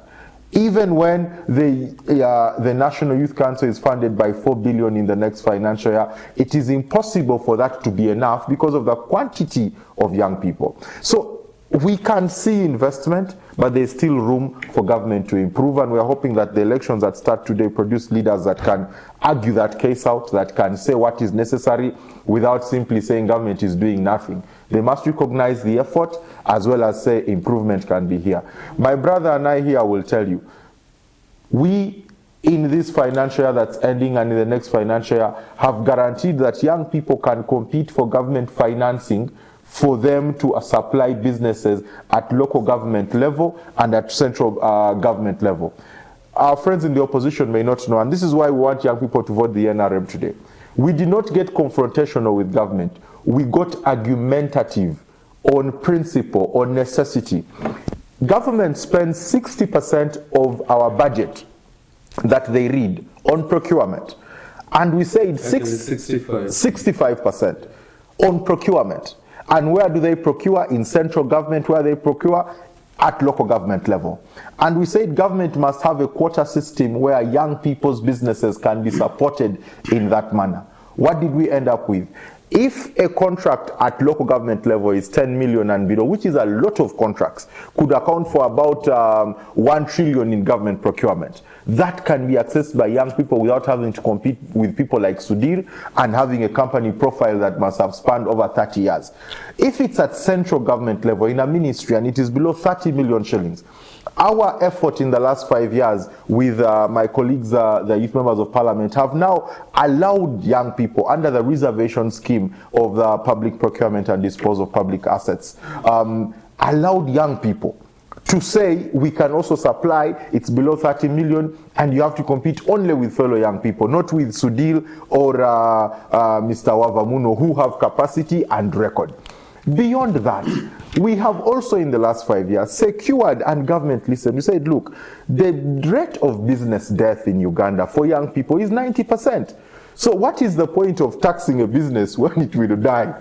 Even when the National Youth Council is funded by 4 billion in the next financial year, it is impossible for that to be enough because of the quantity of young people. So we can see investment, but there's still room for government to improve, and we're hoping that the elections that start today produce leaders that can argue that case out, that can say what is necessary without simply saying government is doing nothing. They must recognize the effort as well as say improvement can be here. My brother and I here will tell you, we in this financial year that's ending and in the next financial year have guaranteed that young people can compete for government financing for them to supply businesses at local government level and at central government level. Our friends in the opposition may not know, and this is why we want young people to vote the NRM today. We did not get confrontational with government. We got argumentative on principle, on necessity. Government spends 60% of our budget that they read on procurement. And we say it's 65% on procurement. And where do they procure? In central government. Where they procure? At local government level. And we said government must have a quota system where young people's businesses can be supported in that manner. What did we end up with? If a contract at local government level is 10 million and below, which is a lot of contracts, could account for about 1 trillion in government procurement. That can be accessed by young people without having to compete with people like Sudhir and having a company profile that must have spanned over 30 years. If it's at central government level in a ministry and it is below 30 million shillings, our effort in the last 5 years with my colleagues, the youth members of parliament, have now allowed young people under the reservation scheme of the public procurement and disposal of public assets, allowed young people to say we can also supply, it's below 30 million, and you have to compete only with fellow young people, not with Sudhir or Mr. Wavamuno, who have capacity and record. Beyond that, we have also in the last 5 years secured, and government listened, we said, look, the rate of business death in Uganda for young people is 90%. So what is the point of taxing a business when it will die?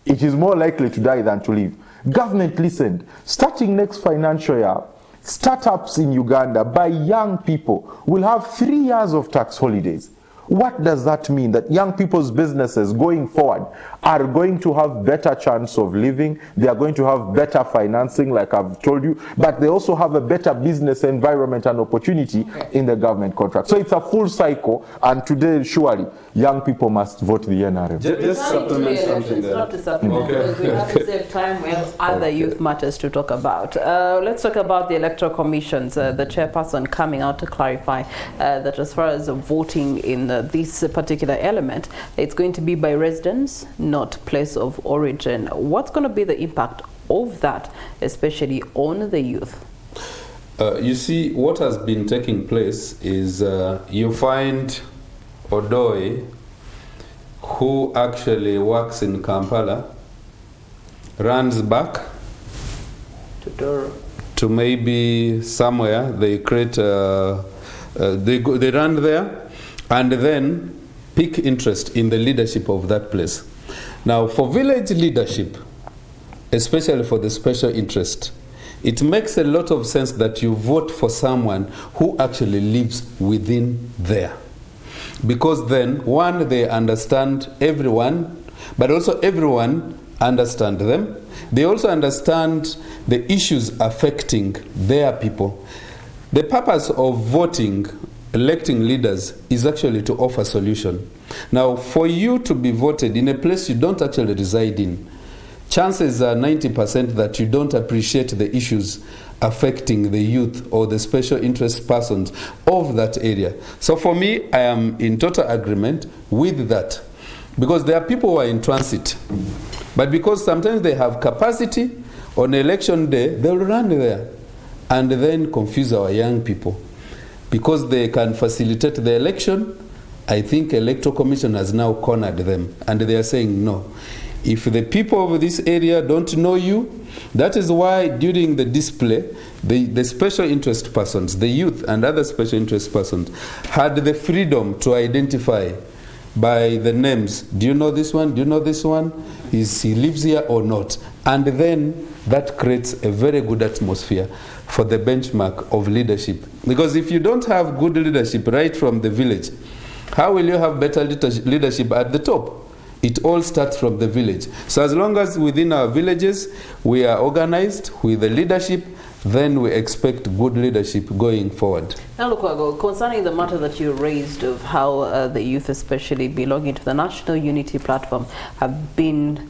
It is more likely to die than to live. Government listened. Starting next financial year, startups in Uganda by young people will have 3 years of tax holidays. What does that mean? That young people's businesses going forward are going to have better chance of living, they are going to have better financing, like I've told you, but they also have a better business environment and opportunity in the government contract. So it's a full cycle, and today, surely, young people must vote the NRM. Just supplement something there. Not to supplement, because we have to save time. We have other youth matters to talk about. Let's talk about the electoral commissions. The chairperson coming out to clarify that as far as voting in this particular element, it's going to be by residence, not place of origin. What's going to be the impact of that, especially on the youth? You see, what has been taking place is you find Odoi who actually works in Kampala runs back to maybe somewhere. They create, they run there and then pick interest in the leadership of that place. Now, for village leadership, especially for the special interest, it makes a lot of sense that you vote for someone who actually lives within there. Because then, one, they understand everyone, but also everyone understand them. They also understand the issues affecting their people. The purpose of voting, electing leaders, is actually to offer solution. Now, for you to be voted in a place you don't actually reside in, chances are 90% that you don't appreciate the issues affecting the youth or the special interest persons of that area. So for me, I am in total agreement with that. Because there are people who are in transit. But because sometimes they have capacity, on election day, they'll run there and then confuse our young people. Because they can facilitate the election, I think Electoral Commission has now cornered them. And they are saying no. If the people of this area don't know you, that is why during the display, the special interest persons, the youth and other special interest persons, had the freedom to identify by the names. Do you know this one? Do you know this one? He lives here or not? And then that creates a very good atmosphere for the benchmark of leadership. Because if you don't have good leadership right from the village, how will you have better leadership at the top? It all starts from the village. So as long as within our villages we are organized with the leadership, then we expect good leadership going forward. Nalukwago, concerning the matter that you raised of how the youth, especially belonging to the National Unity Platform, have been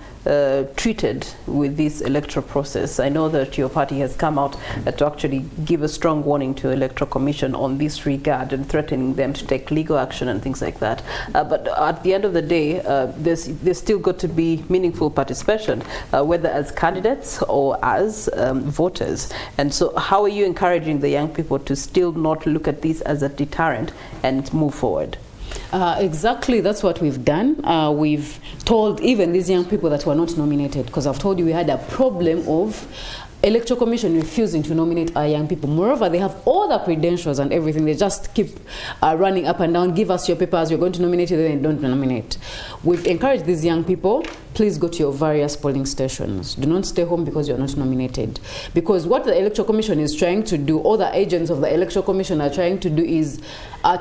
treated with this electoral process. I know that your party has come out to actually give a strong warning to Electoral Commission on this regard and threatening them to take legal action and things like that. But at the end of the day, there's still got to be meaningful participation, whether as candidates or as voters. And so how are you encouraging the young people to still not look at this as a deterrent and move forward? Exactly, that's what we've done. We've told even these young people that were not nominated, because I've told you we had a problem of Electoral Commission refusing to nominate our young people. Moreover, they have all the credentials and everything. They just keep running up and down, give us your papers, you're going to nominate you, then they don't nominate. We've encouraged these young people, please go to your various polling stations. Do not stay home because you're not nominated. Because what the Electoral Commission is trying to do, all the agents of the Electoral Commission are trying to do is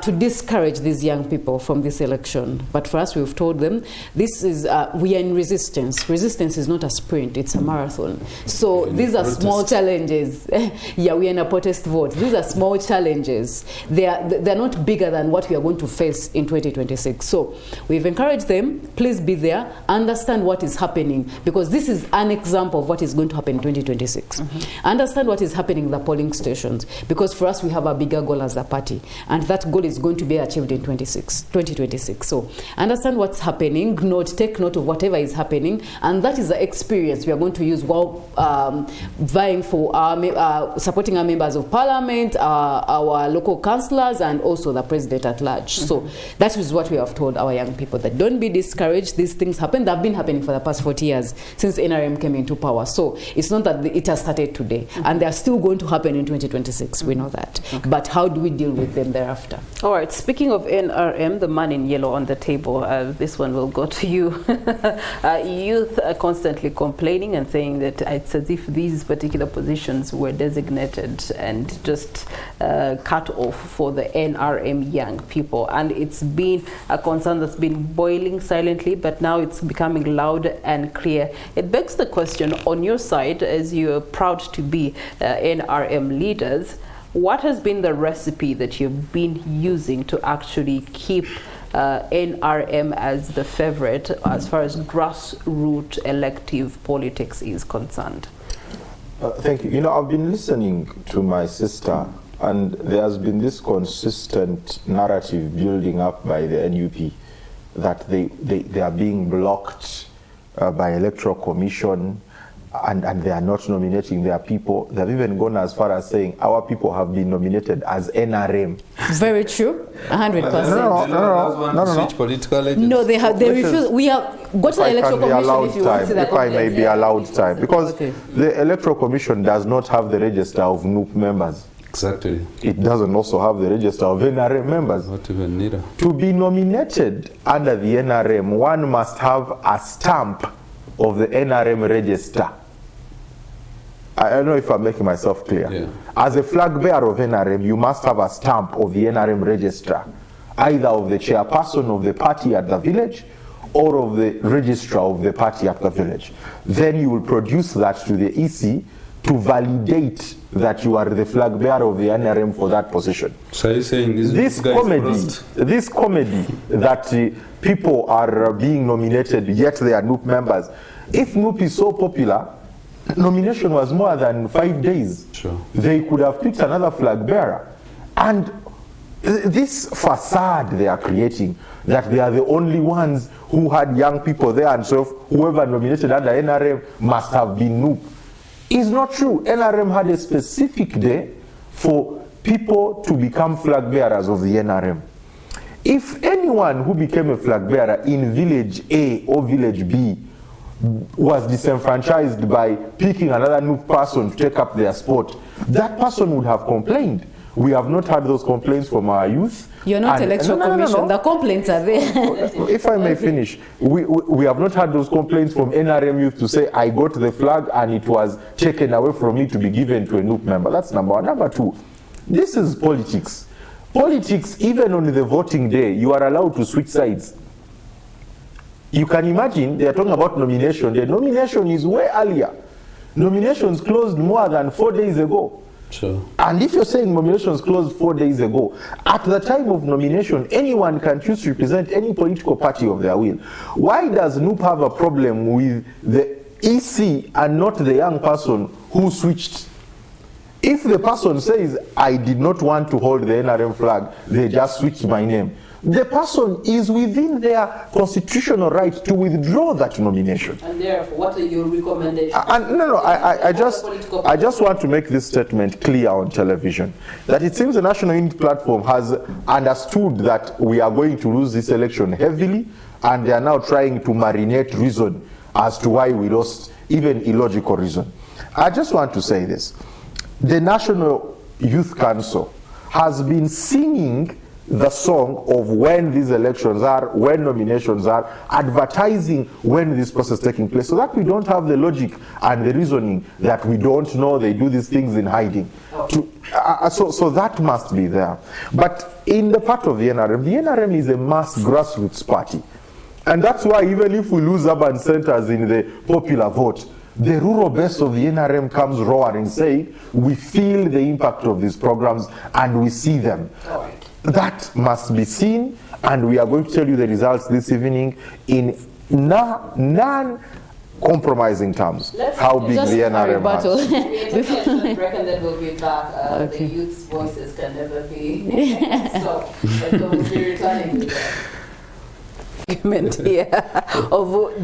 to discourage these young people from this election. But for us, we've told them, this is, we are in resistance. Resistance is not a sprint, it's a marathon. So these are small challenges. Yeah, we are in a protest vote. These are small challenges. They're not bigger than what we are going to face in 2026. So we've encouraged them, please be there, understand what is happening, because this is an example of what is going to happen in 2026. Understand what is happening in the polling stations, because for us we have a bigger goal as a party, and that goal is going to be achieved in 2026. So understand what's happening, take note of whatever is happening, and that is the experience we are going to use while vying for supporting our members of parliament, our local councillors, and also the president at large. So that is what we have told our young people, that don't be discouraged. These things happen. They've been happening for the past 40 years since NRM came into power. So it's not that it has started today, and they are still going to happen in 2026. We know that. But how do we deal with them thereafter? All right. Speaking of NRM, the man in yellow on the table, this one will go to you. Youth are constantly complaining and saying that it's as if these particular positions were designated and just cut off for the NRM young people. And it's been a concern that's been boiling silently, but now it's becoming loud and clear. It begs the question, on your side, as you're proud to be NRM leaders, what has been the recipe that you've been using to actually keep NRM as the favorite as far as grassroots elective politics is concerned? Thank you. You know, I've been listening to my sister, and there has been this consistent narrative building up by the NUP that they are being blocked by Electoral Commission, and they are not nominating their people. They've even gone as far as saying our people have been nominated as NRM. Very true. 100%. No. Switch political agents. No, they refuse. We have go to the electoral commission if you want to see that. If I may be allowed time, because the electoral commission does not have the register of NUP members. Exactly. It doesn't also have the register of NRM members. Not even neither. To be nominated under the NRM, one must have a stamp of the NRM register. I don't know if I'm making myself clear. Yeah. As a flag bearer of NRM, you must have a stamp of the NRM register, either of the chairperson of the party at the village or of the registrar of the party at the village. Then you will produce that to the EC to validate that you are the flag bearer of the NRM for that position. So you're saying this comedy that people are being nominated, yet they are NUP members. If NUP is so popular, nomination was more than 5 days. Sure. They could have picked another flag bearer. And this facade they are creating, that they are the only ones who had young people there, and so whoever nominated under NRM must have been NUP, is not true. NRM had a specific day for people to become flag bearers of the NRM. If anyone who became a flag bearer in village A or village B was disenfranchised by picking another new person to take up their spot, that person would have complained. We have not had those complaints from our youth. You're not electoral commission. The complaints are there. If I may finish, we have not had those complaints from NRM youth to say, I got the flag and it was taken away from me to be given to a NUP member. That's number one. Number two, this is politics. Politics, even on the voting day, you are allowed to switch sides. You can imagine they are talking about nomination. The nomination is way earlier. Nominations closed more than 4 days ago. Sure. And if you're saying nominations closed 4 days ago, at the time of nomination, anyone can choose to represent any political party of their will. Why does NUP have a problem with the EC and not the young person who switched? If the person says, I did not want to hold the NRM flag, they just switched my name, the person is within their constitutional right to withdraw that nomination. And therefore, what are your recommendations? I just want to make this statement clear on television, that it seems the National Unity Platform has understood that we are going to lose this election heavily, and they are now trying to marinate reason as to why we lost, even illogical reason. I just want to say this. The National Youth Council has been singing the song of when these elections are, when nominations are, advertising when this process is taking place, so that we don't have the logic and the reasoning that we don't know they do these things in hiding. So that must be there. But in the part of the NRM is a mass grassroots party. And that's why even if we lose urban centers in the popular vote, the rural base of the NRM comes roaring, saying, we feel the impact of these programs and we see them. That must be seen, and we are going to tell you the results this evening in non-compromising terms. How big the NRM has. And then we'll be back. The youth's voices can never be stopped. So we'll be returning to that.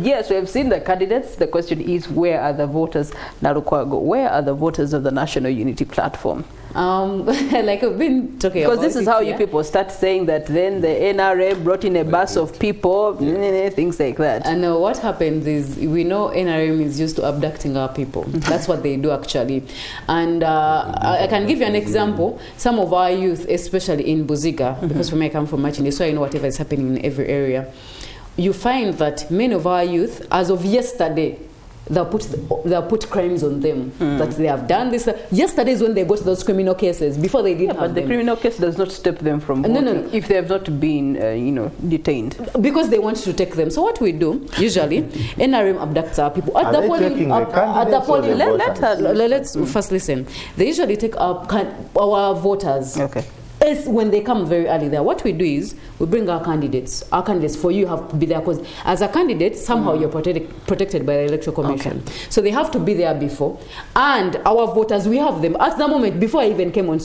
Yes, we have seen the candidates. The question is, where are the voters? Nalukwago, where are the voters of the National Unity Platform? Like I've been talking about, because this is how you people start saying that then the NRM brought in a bus of people, things like that. And what happens is, we know NRM is used to abducting our people. That's what they do actually. And I can give you an example. Some of our youth, especially in Buziga, because from where I come from Machinde, so I know whatever is happening in every area, you find that many of our youth, as of yesterday, they'll put crimes on them, that they have done this. Yesterday is when they got those criminal cases. Before they didn't have but the criminal case does not stop them from voting, if they have not been, detained. Because they want to take them. So what we do, usually, NRM abducts our people. At the polling, let's first listen. They usually take our voters. Okay. When they come very early there, what we do is we bring our candidates. Our candidates, for you, have to be there, because as a candidate, somehow you're protected by the Electoral Commission. Okay. So they have to be there before. And our voters, we have them. At the moment, before I even came on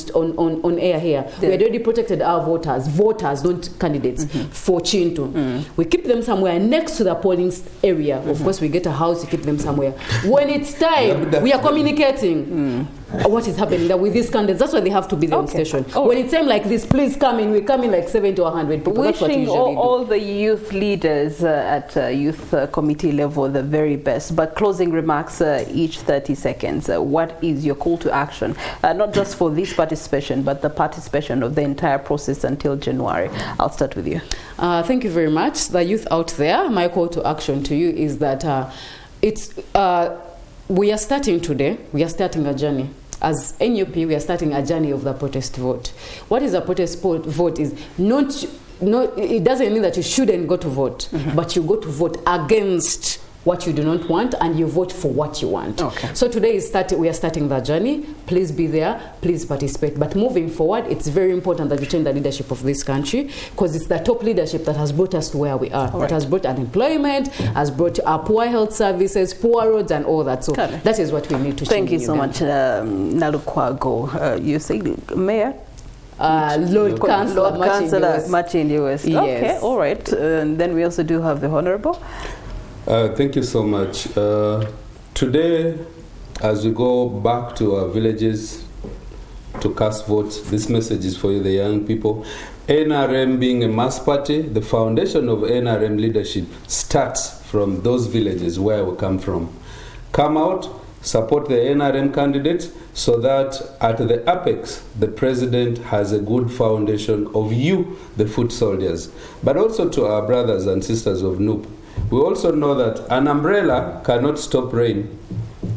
air here, we had already protected our voters. Voters, not candidates, for Chintu. We keep them somewhere next to the polling area. Of course, we get a house, we keep them somewhere. When it's time, we are communicating. what is happening there with these candidates. That's why they have to be there on station. When it's time like this, please come in. We come in like 70 to 100 people. That's what we usually do. All the youth leaders at youth committee level the very best. But closing remarks each 30 seconds. What is your call to action? Not just for this participation, but the participation of the entire process until January. I'll start with you. Thank you very much. The youth out there, my call to action to you is that we are starting today. We are starting a journey. As NUP, we are starting a journey of the protest vote. What is a protest vote is it doesn't mean that you shouldn't go to vote, but you go to vote against what you do not want, and you vote for what you want. So today we are starting the journey. Please be there, please participate. But moving forward, it's very important that we change the leadership of this country, because it's the top leadership that has brought us to where we are. That has brought unemployment, has brought poor health services, poor roads, and all that. So that is what we need to change. Thank you so much, Nalukwago. You say Mayor? Lord Councillor Machindi West. Yes. Okay, all right. And then we also do have the Honorable. Thank you so much. Today, as we go back to our villages to cast votes, this message is for you, the young people. NRM being a mass party, the foundation of NRM leadership starts from those villages where we come from. Come out, support the NRM candidates, so that at the apex, the president has a good foundation of you, the foot soldiers. But also to our brothers and sisters of NUP. We also know that an umbrella cannot stop rain.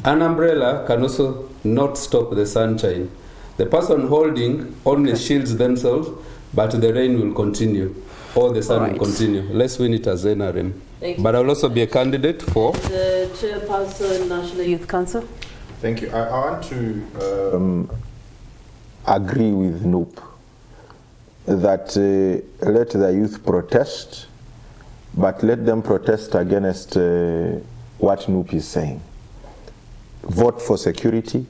An umbrella can also not stop the sunshine. The person holding only shields themselves, but the rain will continue, or the sun will continue. Let's win it as NRM. But I'll also be a candidate for the Chairperson, National Youth Council. Thank you. I want to agree with NUP that let the youth protest, but let them protest against what NUP is saying. Vote for security,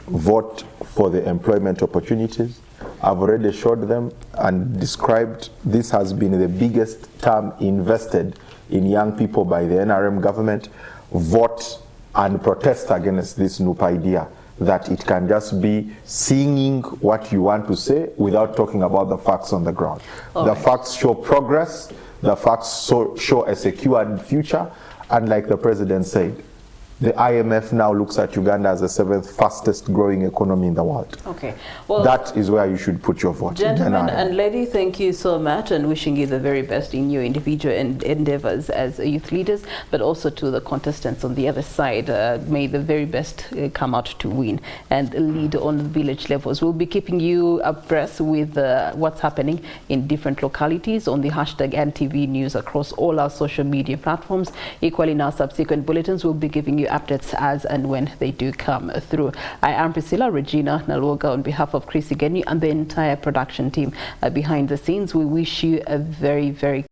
vote for the employment opportunities. I've already showed them and described this has been the biggest term invested in young people by the NRM government. Vote and protest against this NUP idea that it can just be singing what you want to say without talking about the facts on the ground. The facts show progress. The facts show a secured future, and like the president said, the IMF now looks at Uganda as the 7th fastest growing economy in the world. Okay. Well, that is where you should put your vote. Gentlemen and lady, thank you so much, and wishing you the very best in your individual endeavors as youth leaders, but also to the contestants on the other side. May the very best come out to win and lead on the village levels. We'll be keeping you abreast with what's happening in different localities on the hashtag NTV News across all our social media platforms. Equally, in our subsequent bulletins, we'll be giving you updates as and when they do come through. I am Priscilla Regina Nalwoga on behalf of Chris Igeni and the entire production team behind the scenes. We wish you a very, very